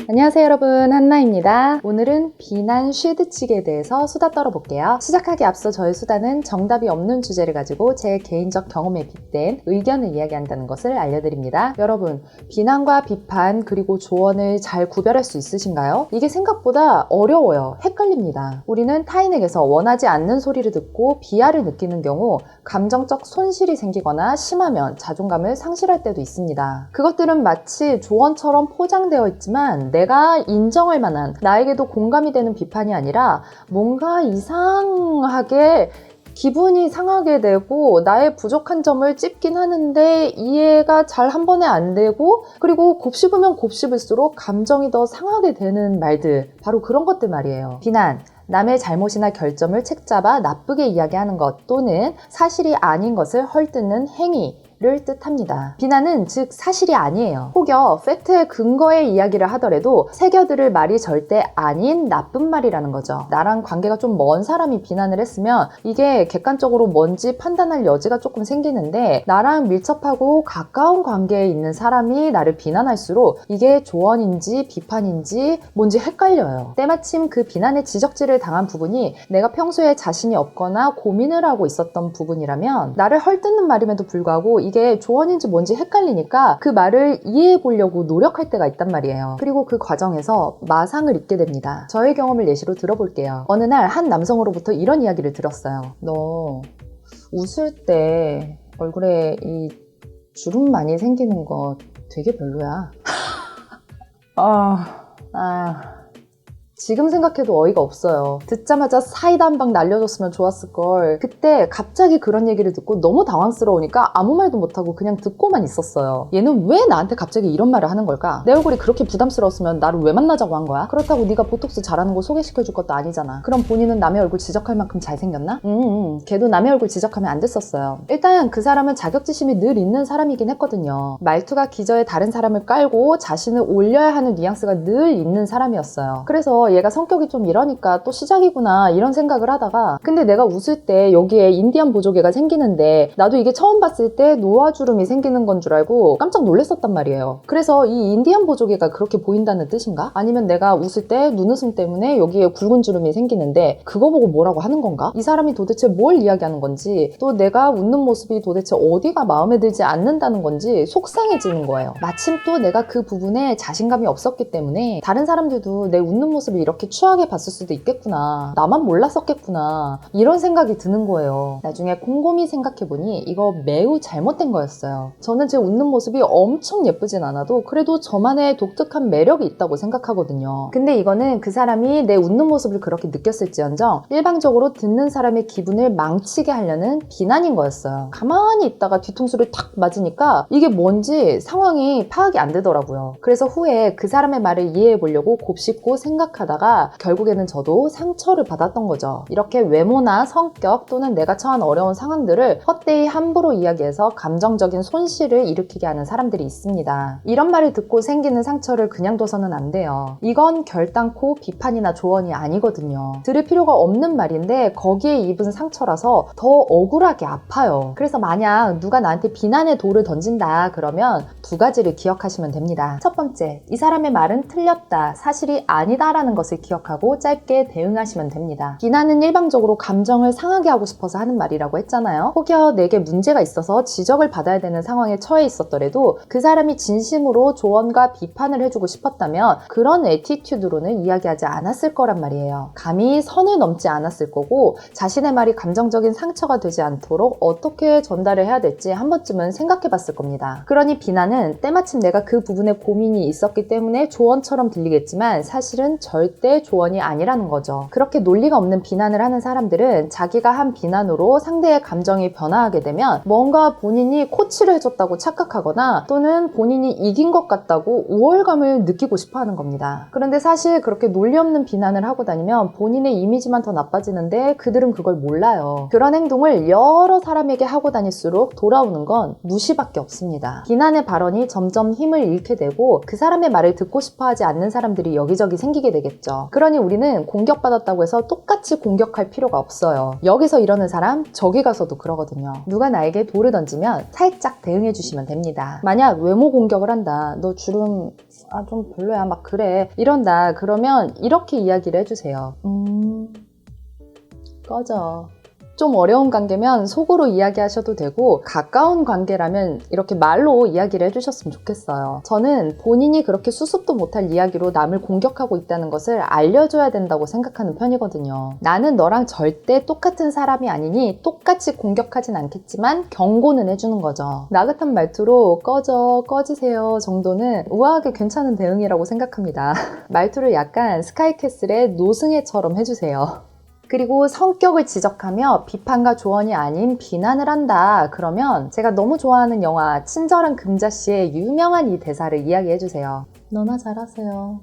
안녕하세요 여러분, 한나입니다. 오늘은 비난 쉴드치기에 대해서 수다 떨어볼게요. 시작하기 앞서 저의 수다는 정답이 없는 주제를 가지고 제 개인적 경험에 빗댄 의견을 이야기한다는 것을 알려드립니다. 여러분, 비난과 비판 그리고 조언을 잘 구별할 수 있으신가요? 이게 생각보다 어려워요. 헷갈립니다. 우리는 타인에게서 원하지 않는 소리를 듣고 비하를 느끼는 경우 감정적 손실이 생기거나 심하면 자존감을 상실할 때도 있습니다. 그것들은 마치 조언처럼 포장되어 있지만 내가 인정할 만한, 나에게도 공감이 되는 비판이 아니라 뭔가 이상하게 기분이 상하게 되고 나의 부족한 점을 찝긴 하는데 이해가 잘 한 번에 안 되고, 그리고 곱씹으면 곱씹을수록 감정이 더 상하게 되는 말들, 바로 그런 것들 말이에요. 비난, 남의 잘못이나 결점을 책잡아 나쁘게 이야기하는 것, 또는 사실이 아닌 것을 헐뜯는 행위 를 뜻합니다. 비난은 즉 사실이 아니에요. 혹여 팩트의 근거에 이야기를 하더라도 새겨들을 말이 절대 아닌 나쁜 말이라는 거죠. 나랑 관계가 좀 먼 사람이 비난을 했으면 이게 객관적으로 뭔지 판단할 여지가 조금 생기는데, 나랑 밀접하고 가까운 관계에 있는 사람이 나를 비난할수록 이게 조언인지 비판인지 뭔지 헷갈려요. 때마침 그 비난의 지적질을 당한 부분이 내가 평소에 자신이 없거나 고민을 하고 있었던 부분이라면 나를 헐뜯는 말임에도 불구하고 이게 조언인지 뭔지 헷갈리니까 그 말을 이해해 보려고 노력할 때가 있단 말이에요. 그리고 그 과정에서 마상을 입게 됩니다. 저의 경험을 예시로 들어볼게요. 어느 날 한 남성으로부터 이런 이야기를 들었어요. 너 웃을 때 얼굴에 이 주름 많이 생기는 거 되게 별로야. 지금 생각해도 어이가 없어요. 듣자마자 사이다 한 방 날려줬으면 좋았을걸. 그때 갑자기 그런 얘기를 듣고 너무 당황스러우니까 아무 말도 못하고 그냥 듣고만 있었어요. 얘는 왜 나한테 갑자기 이런 말을 하는 걸까? 내 얼굴이 그렇게 부담스러웠으면 나를 왜 만나자고 한 거야? 그렇다고 네가 보톡스 잘하는 거 소개시켜줄 것도 아니잖아. 그럼 본인은 남의 얼굴 지적할 만큼 잘생겼나? 걔도 남의 얼굴 지적하면 안 됐었어요. 일단 그 사람은 자격지심이 늘 있는 사람이긴 했거든요. 말투가 기저에 다른 사람을 깔고 자신을 올려야 하는 뉘앙스가 늘 있는 사람이었어요. 그래서 얘가 성격이 좀 이러니까 또 시작이구나 이런 생각을 하다가, 근데 내가 웃을 때 여기에 인디안 보조개가 생기는데 나도 이게 처음 봤을 때 노화주름이 생기는 건 줄 알고 깜짝 놀랐었단 말이에요. 그래서 이 인디안 보조개가 그렇게 보인다는 뜻인가? 아니면 내가 웃을 때 눈웃음 때문에 여기에 굵은 주름이 생기는데 그거 보고 뭐라고 하는 건가? 이 사람이 도대체 뭘 이야기하는 건지, 또 내가 웃는 모습이 도대체 어디가 마음에 들지 않는다는 건지 속상해지는 거예요. 마침 또 내가 그 부분에 자신감이 없었기 때문에 다른 사람들도 내 웃는 모습을 이렇게 추하게 봤을 수도 있겠구나, 나만 몰랐었겠구나, 이런 생각이 드는 거예요. 나중에 곰곰이 생각해보니 이거 매우 잘못된 거였어요. 저는 제 웃는 모습이 엄청 예쁘진 않아도 그래도 저만의 독특한 매력이 있다고 생각하거든요. 근데 이거는 그 사람이 내 웃는 모습을 그렇게 느꼈을지언정 일방적으로 듣는 사람의 기분을 망치게 하려는 비난인 거였어요. 가만히 있다가 뒤통수를 탁 맞으니까 이게 뭔지 상황이 파악이 안 되더라고요. 그래서 후에 그 사람의 말을 이해해 보려고 곱씹고 생각하다가 결국에는 저도 상처를 받았던 거죠. 이렇게 외모나 성격 또는 내가 처한 어려운 상황들을 헛되이 함부로 이야기해서 감정적인 손실을 일으키게 하는 사람들이 있습니다. 이런 말을 듣고 생기는 상처를 그냥 둬서는 안 돼요. 이건 결단코 비판이나 조언이 아니거든요. 들을 필요가 없는 말인데 거기에 입은 상처라서 더 억울하게 아파요. 그래서 만약 누가 나한테 비난의 돌을 던진다 그러면 두 가지를 기억하시면 됩니다. 첫 번째, 이 사람의 말은 틀렸다, 사실이 아니다라는 것을 기억하고 짧게 대응하시면 됩니다. 비난은 일방적으로 감정을 상하게 하고 싶어서 하는 말이라고 했잖아요. 혹여 내게 문제가 있어서 지적을 받아야 되는 상황에 처해 있었더라도 그 사람이 진심으로 조언과 비판을 해주고 싶었다면 그런 애티튜드로는 이야기하지 않았을 거란 말이에요. 감히 선을 넘지 않았을 거고, 자신의 말이 감정적인 상처가 되지 않도록 어떻게 전달을 해야 될지 한 번쯤은 생각해 봤을 겁니다. 그러니 비난은 때마침 내가 그 부분에 고민이 있었기 때문에 조언처럼 들리겠지만 사실은 절대 조언이 아니라는 거죠. 그렇게 논리가 없는 비난을 하는 사람들은 자기가 한 비난으로 상대의 감정이 변화하게 되면 뭔가 본인이 코치를 해줬다고 착각하거나 또는 본인이 이긴 것 같다고 우월감을 느끼고 싶어 하는 겁니다. 그런데 사실 그렇게 논리 없는 비난을 하고 다니면 본인의 이미지만 더 나빠지는데 그들은 그걸 몰라요. 그런 행동을 여러 사람에게 하고 다닐수록 돌아오는 건 무시밖에 없습니다. 비난의 발언이 점점 힘을 잃게 되고 그 사람의 말을 듣고 싶어 하지 않는 사람들이 여기저기 생기게 되겠죠. 되겠죠. 그러니 우리는 공격받았다고 해서 똑같이 공격할 필요가 없어요. 여기서 이러는 사람 저기 가서도 그러거든요. 누가 나에게 돌을 던지면 살짝 대응해 주시면 됩니다. 만약 외모 공격을 한다. 너 주름 좀 별로야 막 그래 이런다. 그러면 이렇게 이야기를 해주세요. 꺼져. 좀 어려운 관계면 속으로 이야기하셔도 되고 가까운 관계라면 이렇게 말로 이야기를 해주셨으면 좋겠어요. 저는 본인이 그렇게 수습도 못할 이야기로 남을 공격하고 있다는 것을 알려줘야 된다고 생각하는 편이거든요. 나는 너랑 절대 똑같은 사람이 아니니 똑같이 공격하진 않겠지만 경고는 해주는 거죠. 나긋한 말투로 꺼지세요 정도는 우아하게 괜찮은 대응이라고 생각합니다. 말투를 약간 스카이캐슬의 노승해처럼 해주세요. 그리고 성격을 지적하며 비판과 조언이 아닌 비난을 한다. 그러면 제가 너무 좋아하는 영화 친절한 금자씨의 유명한 이 대사를 이야기해주세요. 너나 잘하세요.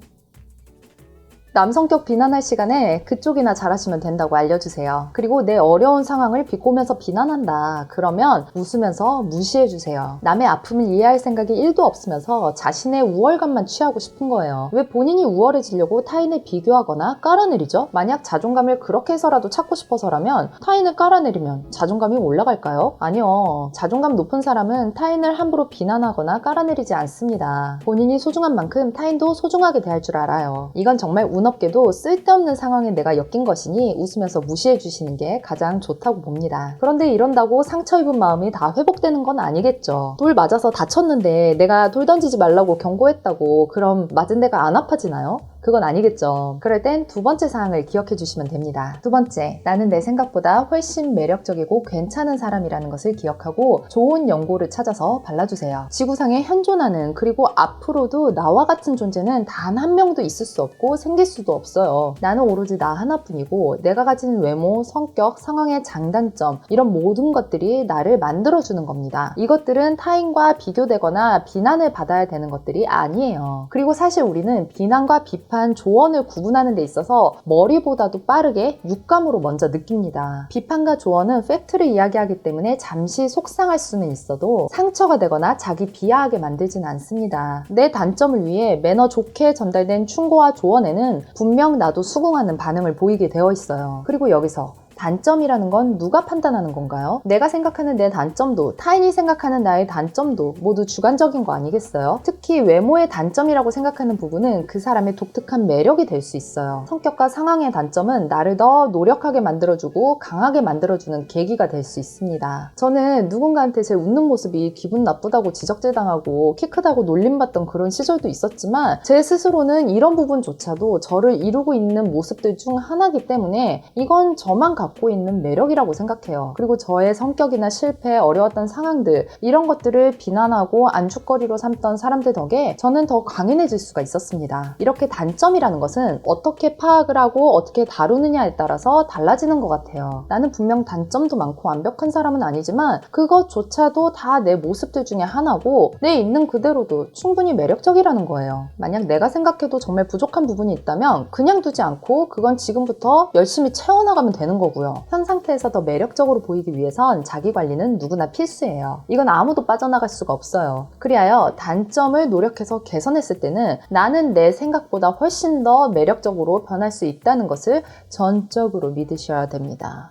남 성격 비난할 시간에 그쪽이나 잘하시면 된다고 알려주세요. 그리고 내 어려운 상황을 비꼬면서 비난한다. 그러면 웃으면서 무시해주세요. 남의 아픔을 이해할 생각이 1도 없으면서 자신의 우월감만 취하고 싶은 거예요. 왜 본인이 우월해지려고 타인을 비교하거나 깔아내리죠? 만약 자존감을 그렇게 해서라도 찾고 싶어서라면 타인을 깔아내리면 자존감이 올라갈까요? 아니요. 자존감 높은 사람은 타인을 함부로 비난하거나 깔아내리지 않습니다. 본인이 소중한 만큼 타인도 소중하게 대할 줄 알아요. 이건 정말 운없게도 쓸데없는 상황에 내가 엮인 것이니 웃으면서 무시해 주시는 게 가장 좋다고 봅니다. 그런데 이런다고 상처 입은 마음이 다 회복되는 건 아니겠죠. 돌 맞아서 다쳤는데 내가 돌 던지지 말라고 경고했다고 그럼 맞은 데가 안 아파지나요? 그건 아니겠죠. 그럴 땐 두 번째 사항을 기억해 주시면 됩니다. 두 번째, 나는 내 생각보다 훨씬 매력적이고 괜찮은 사람이라는 것을 기억하고 좋은 연고를 찾아서 발라주세요. 지구상에 현존하는 그리고 앞으로도 나와 같은 존재는 단 한 명도 있을 수 없고 생길 수도 없어요. 나는 오로지 나 하나뿐이고 내가 가진 외모, 성격, 상황의 장단점 이런 모든 것들이 나를 만들어주는 겁니다. 이것들은 타인과 비교되거나 비난을 받아야 되는 것들이 아니에요. 그리고 사실 우리는 비난과 비판 조언을 구분하는 데 있어서 머리보다도 빠르게 육감으로 먼저 느낍니다. 비판과 조언은 팩트를 이야기하기 때문에 잠시 속상할 수는 있어도 상처가 되거나 자기 비하하게 만들지는 않습니다. 내 단점을 위해 매너 좋게 전달된 충고와 조언에는 분명 나도 수긍하는 반응을 보이게 되어 있어요. 그리고 여기서 단점이라는 건 누가 판단하는 건가요? 내가 생각하는 내 단점도 타인이 생각하는 나의 단점도 모두 주관적인 거 아니겠어요? 특히 외모의 단점이라고 생각하는 부분은 그 사람의 독특한 매력이 될 수 있어요. 성격과 상황의 단점은 나를 더 노력하게 만들어주고 강하게 만들어주는 계기가 될 수 있습니다. 저는 누군가한테 제 웃는 모습이 기분 나쁘다고 지적질당하고 키 크다고 놀림받던 그런 시절도 있었지만 제 스스로는 이런 부분조차도 저를 이루고 있는 모습들 중 하나이기 때문에 이건 저만 갖고 있는 매력이라고 생각해요. 그리고 저의 성격이나 실패, 어려웠던 상황들 이런 것들을 비난하고 안주거리로 삼던 사람들 덕에 저는 더 강인해질 수가 있었습니다. 이렇게 단점이라는 것은 어떻게 파악을 하고 어떻게 다루느냐에 따라서 달라지는 것 같아요. 나는 분명 단점도 많고 완벽한 사람은 아니지만 그것조차도 다 내 모습들 중에 하나고 내 있는 그대로도 충분히 매력적이라는 거예요. 만약 내가 생각해도 정말 부족한 부분이 있다면 그냥 두지 않고 그건 지금부터 열심히 채워나가면 되는 거고요. 현 상태에서 더 매력적으로 보이기 위해선 자기 관리는 누구나 필수예요. 이건 아무도 빠져나갈 수가 없어요. 그리하여 단점을 노력해서 개선했을 때는 나는 내 생각보다 훨씬 더 매력적으로 변할 수 있다는 것을 전적으로 믿으셔야 됩니다.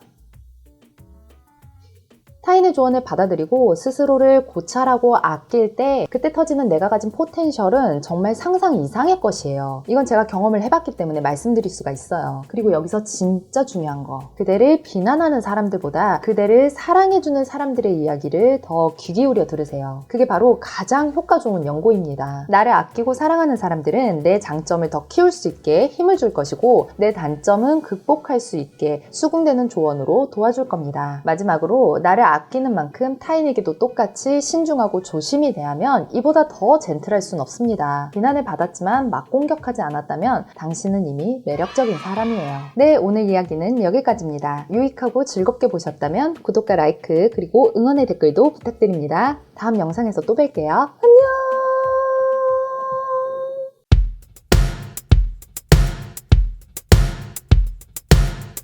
타인의 조언을 받아들이고 스스로를 고찰하고 아낄 때 그때 터지는 내가 가진 포텐셜은 정말 상상 이상의 것이에요. 이건 제가 경험을 해봤기 때문에 말씀드릴 수가 있어요. 그리고 여기서 진짜 중요한 거, 그대를 비난하는 사람들보다 그대를 사랑해주는 사람들의 이야기를 더 귀 기울여 들으세요. 그게 바로 가장 효과 좋은 연고입니다. 나를 아끼고 사랑하는 사람들은 내 장점을 더 키울 수 있게 힘을 줄 것이고 내 단점은 극복할 수 있게 수긍되는 조언으로 도와줄 겁니다. 마지막으로 나를 아끼는 만큼 타인에게도 똑같이 신중하고 조심히 대하면 이보다 더 젠틀할 순 없습니다. 비난을 받았지만 막 공격하지 않았다면 당신은 이미 매력적인 사람이에요. 네, 오늘 이야기는 여기까지입니다. 유익하고 즐겁게 보셨다면 구독과 라이크 그리고 응원의 댓글도 부탁드립니다. 다음 영상에서 또 뵐게요. 안녕!